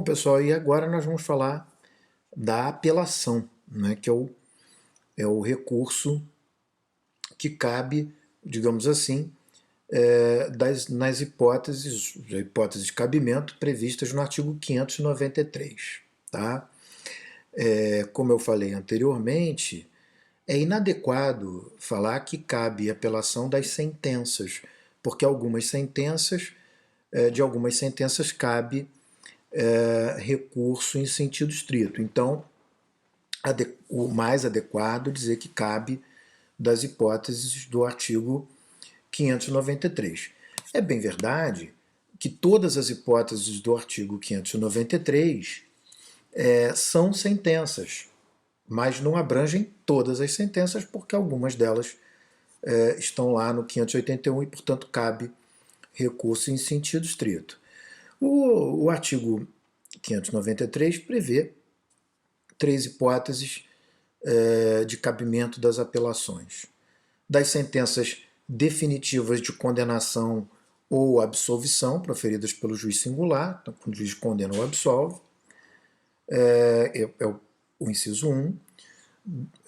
Bom, pessoal, e agora nós vamos falar da apelação, né, que é o recurso que cabe, digamos assim, nas hipóteses de cabimento previstas no artigo 593. Tá? Como eu falei anteriormente, é inadequado falar que cabe apelação das sentenças, porque de algumas sentenças cabe recurso em sentido estrito. Então, o mais adequado é dizer que cabe das hipóteses do artigo 593. É bem verdade que todas as hipóteses do artigo 593 são sentenças, mas não abrangem todas as sentenças, porque algumas delas estão lá no 581 e, portanto, cabe recurso em sentido estrito. O artigo 593 prevê três hipóteses de cabimento das apelações: das sentenças definitivas de condenação ou absolvição, proferidas pelo juiz singular, então, quando o juiz condena ou absolve, é o inciso 1.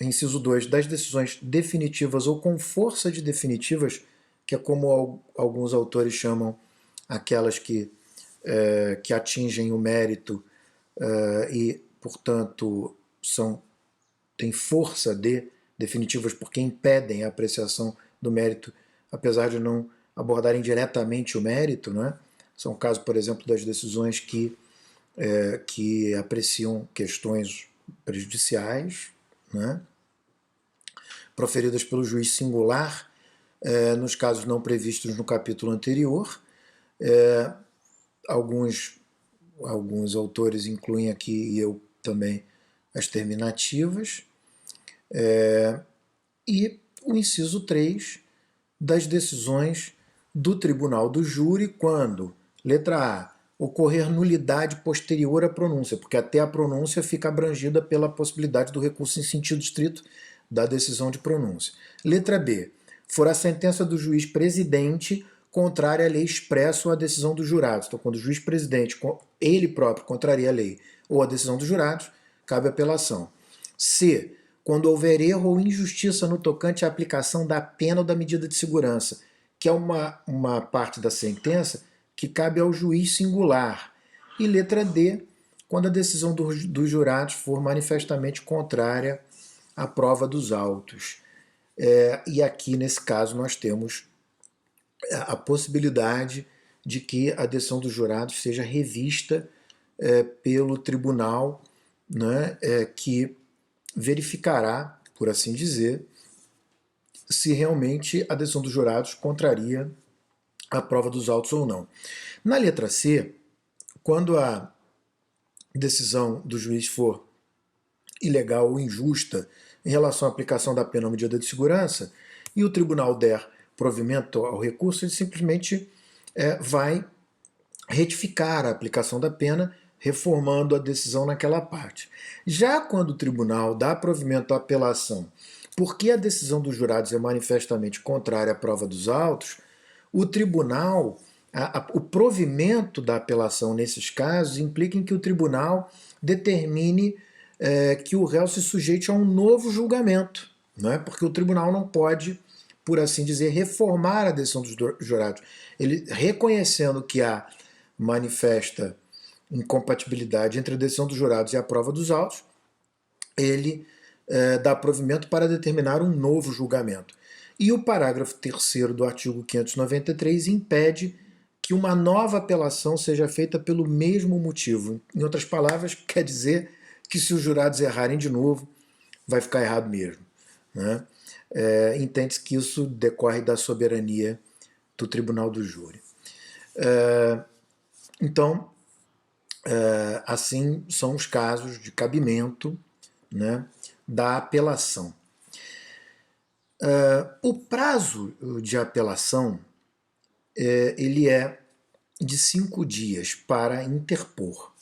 Inciso 2, das decisões definitivas ou com força de definitivas, que é como alguns autores chamam aquelas que atingem o mérito e, portanto, têm força de definitivas porque impedem a apreciação do mérito, apesar de não abordarem diretamente o mérito, né? São casos, por exemplo, das decisões que apreciam questões prejudiciais, né? Proferidas pelo juiz singular, nos casos não previstos no capítulo anterior. Alguns autores incluem aqui, e eu também, as terminativas. E o inciso 3, das decisões do tribunal do júri quando, letra A, ocorrer nulidade posterior à pronúncia, porque até a pronúncia fica abrangida pela possibilidade do recurso em sentido estrito da decisão de pronúncia. Letra B, for a sentença do juiz presidente contrária à lei expressa ou à decisão dos jurados. Então, quando o juiz presidente, ele próprio, contraria a lei ou a decisão dos jurados, cabe apelação. C, quando houver erro ou injustiça no tocante à aplicação da pena ou da medida de segurança, que é uma parte da sentença que cabe ao juiz singular. E letra D, quando a decisão dos jurados for manifestamente contrária à prova dos autos. E aqui, nesse caso, nós temos a possibilidade de que a decisão dos jurados seja revista pelo tribunal, né, que verificará, por assim dizer, se realmente a decisão dos jurados contraria a prova dos autos ou não. Na letra C, quando a decisão do juiz for ilegal ou injusta em relação à aplicação da pena ou medida de segurança, e o tribunal der provimento ao recurso, ele simplesmente vai retificar a aplicação da pena, reformando a decisão naquela parte. Já quando o tribunal dá provimento à apelação, porque a decisão dos jurados é manifestamente contrária à prova dos autos, o tribunal, o provimento da apelação nesses casos implica em que o tribunal determine que o réu se sujeite a um novo julgamento, não é? Porque o tribunal não pode, por assim dizer, reformar a decisão dos jurados. Ele, reconhecendo que há manifesta incompatibilidade entre a decisão dos jurados e a prova dos autos, ele dá provimento para determinar um novo julgamento. E o parágrafo 3º do artigo 593 impede que uma nova apelação seja feita pelo mesmo motivo. Em outras palavras, quer dizer que se os jurados errarem de novo, vai ficar errado mesmo, né? Entende-se que isso decorre da soberania do tribunal do júri. Então, assim são os casos de cabimento, né, da apelação. O prazo de apelação ele é de 5 dias para interpor,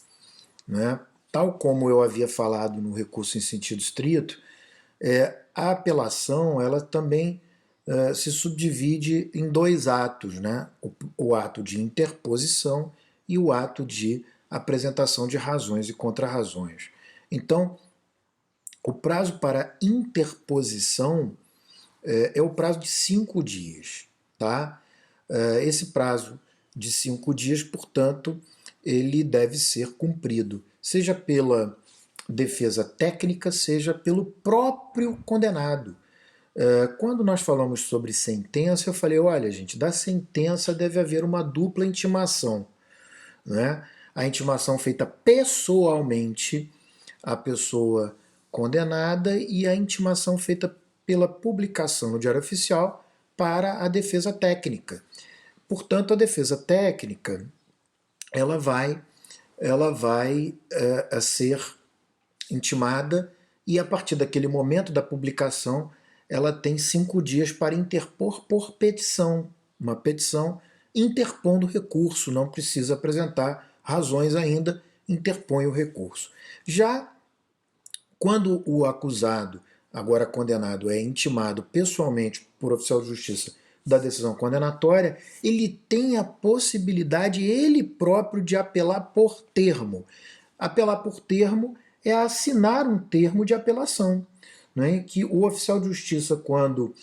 né? Tal como eu havia falado no recurso em sentido estrito, a apelação ela também se subdivide em 2 atos, né? O ato de interposição e o ato de apresentação de razões e contrarrazões. Então, o prazo para interposição é o prazo de 5 dias. Tá? Esse prazo de 5 dias, portanto, ele deve ser cumprido, seja pela defesa técnica, seja pelo próprio condenado. Quando nós falamos sobre sentença, eu falei, olha gente, da sentença deve haver uma dupla intimação, né? A intimação feita pessoalmente à pessoa condenada e a intimação feita pela publicação no Diário Oficial para a defesa técnica. Portanto, a defesa técnica ela vai ser intimada e a partir daquele momento da publicação ela tem 5 dias para interpor por petição, uma petição interpondo recurso, não precisa apresentar razões ainda, interpõe o recurso. Já quando o acusado, agora condenado, é intimado pessoalmente por oficial de justiça da decisão condenatória, ele tem a possibilidade ele próprio de apelar por termo. Apelar por termo é assinar um termo de apelação, né, que o oficial de justiça, quando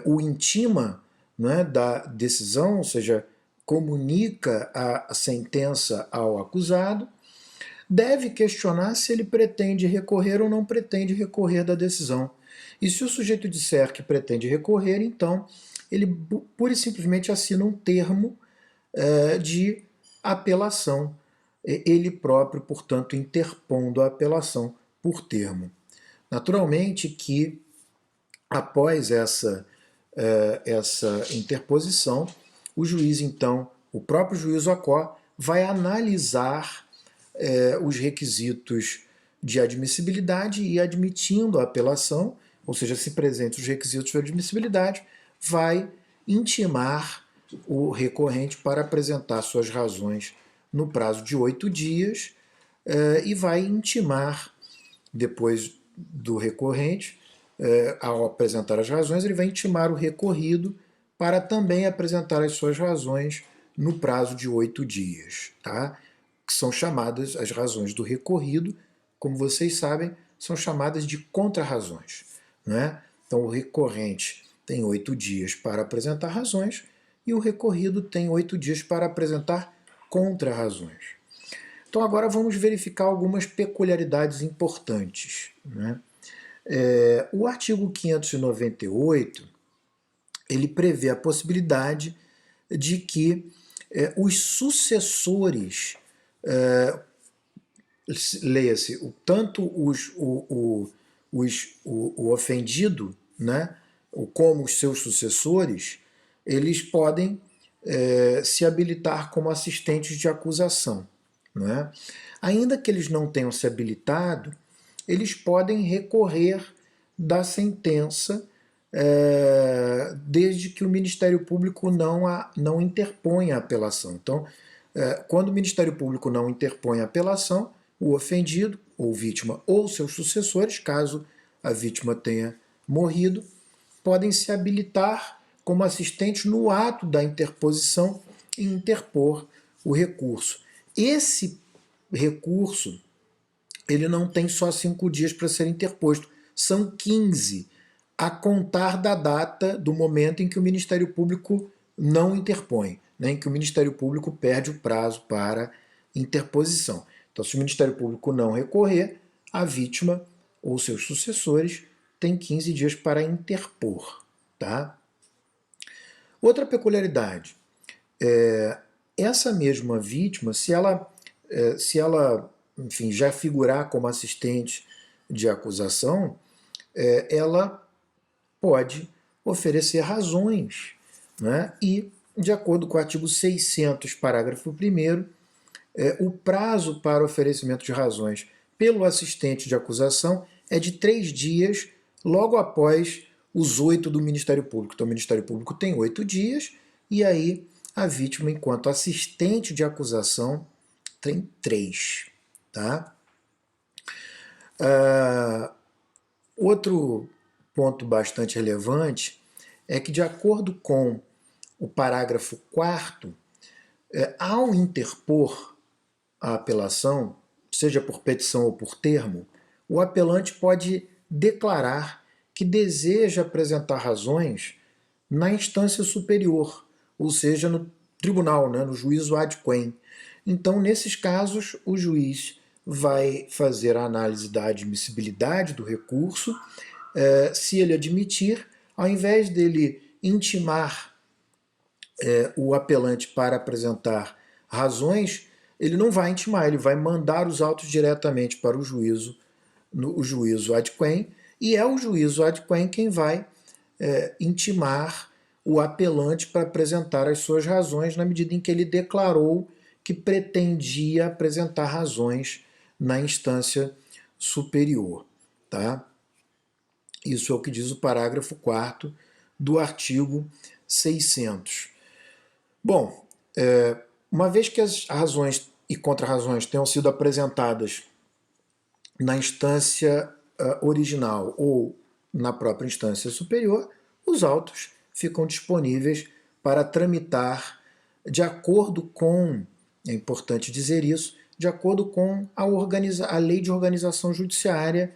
o intima, né, da decisão, ou seja, comunica a sentença ao acusado, deve questionar se ele pretende recorrer ou não pretende recorrer da decisão. E se o sujeito disser que pretende recorrer, então ele pura e simplesmente assina um termo de apelação, ele próprio, portanto, interpondo a apelação por termo. Naturalmente que, após essa interposição, o juiz, então, o próprio juiz OCO, vai analisar os requisitos de admissibilidade e, admitindo a apelação, ou seja, se presentes os requisitos de admissibilidade, vai intimar o recorrente para apresentar suas razões no prazo de 8 dias e vai intimar, depois do recorrente, ao apresentar as razões, ele vai intimar o recorrido para também apresentar as suas razões no prazo de 8 dias, tá? Que são chamadas, as razões do recorrido, como vocês sabem, são chamadas de contrarrazões, né? Então o recorrente tem 8 dias para apresentar razões e o recorrido tem 8 dias para apresentar contrarrazões. Então agora vamos verificar algumas peculiaridades importantes, né? O artigo 598 ele prevê a possibilidade de que os sucessores, leia-se, tanto o ofendido, né, como os seus sucessores, eles podem se habilitar como assistentes de acusação. Né? Ainda que eles não tenham se habilitado, eles podem recorrer da sentença desde que o Ministério Público não interponha a apelação. Então, quando o Ministério Público não interpõe a apelação, o ofendido, ou vítima, ou seus sucessores, caso a vítima tenha morrido, podem se habilitar como assistentes no ato da interposição e interpor o recurso. Esse recurso ele não tem só 5 dias para ser interposto, são 15, a contar da data do momento em que o Ministério Público não interpõe, né, em que o Ministério Público perde o prazo para interposição. Então, se o Ministério Público não recorrer, a vítima ou seus sucessores têm 15 dias para interpor. Tá? Outra peculiaridade, essa mesma vítima, se ela enfim, já figurar como assistente de acusação, ela pode oferecer razões, né? E, de acordo com o artigo 600, parágrafo 1º, o prazo para oferecimento de razões pelo assistente de acusação é de 3 dias, logo após os 8 do Ministério Público. Então, o Ministério Público tem 8 dias, e aí a vítima, enquanto assistente de acusação, tem 3. Tá? Outro ponto bastante relevante é que, de acordo com o parágrafo 4º, ao interpor a apelação, seja por petição ou por termo, o apelante pode declarar que deseja apresentar razões na instância superior, ou seja, no tribunal, né, no juízo ad quem. Então, nesses casos, o juiz vai fazer a análise da admissibilidade do recurso. Se ele admitir, ao invés dele intimar o apelante para apresentar razões, ele não vai intimar, ele vai mandar os autos diretamente para o juízo, no juízo ad quem, e é o juízo ad quem quem vai intimar o apelante para apresentar as suas razões na medida em que ele declarou que pretendia apresentar razões na instância superior. Tá? Isso é o que diz o parágrafo 4º do artigo 600. Bom, uma vez que as razões e contrarrazões tenham sido apresentadas na instância original ou na própria instância superior, os autos ficam disponíveis para tramitar de acordo com, é importante dizer isso, de acordo com a lei de organização judiciária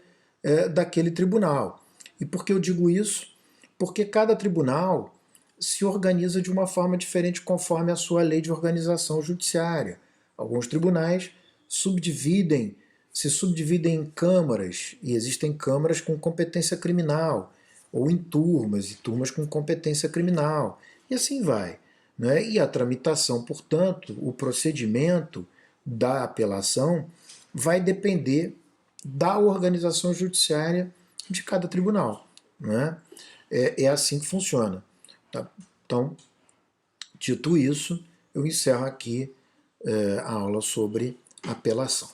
daquele tribunal. E por que eu digo isso? Porque cada tribunal se organiza de uma forma diferente conforme a sua lei de organização judiciária. Alguns tribunais se subdividem em câmaras, e existem câmaras com competência criminal, ou em turmas, e turmas com competência criminal, e assim vai. Né? E a tramitação, portanto, o procedimento da apelação vai depender da organização judiciária de cada tribunal. Né? É assim que funciona. Tá? Então, dito isso, eu encerro aqui a aula sobre apelação.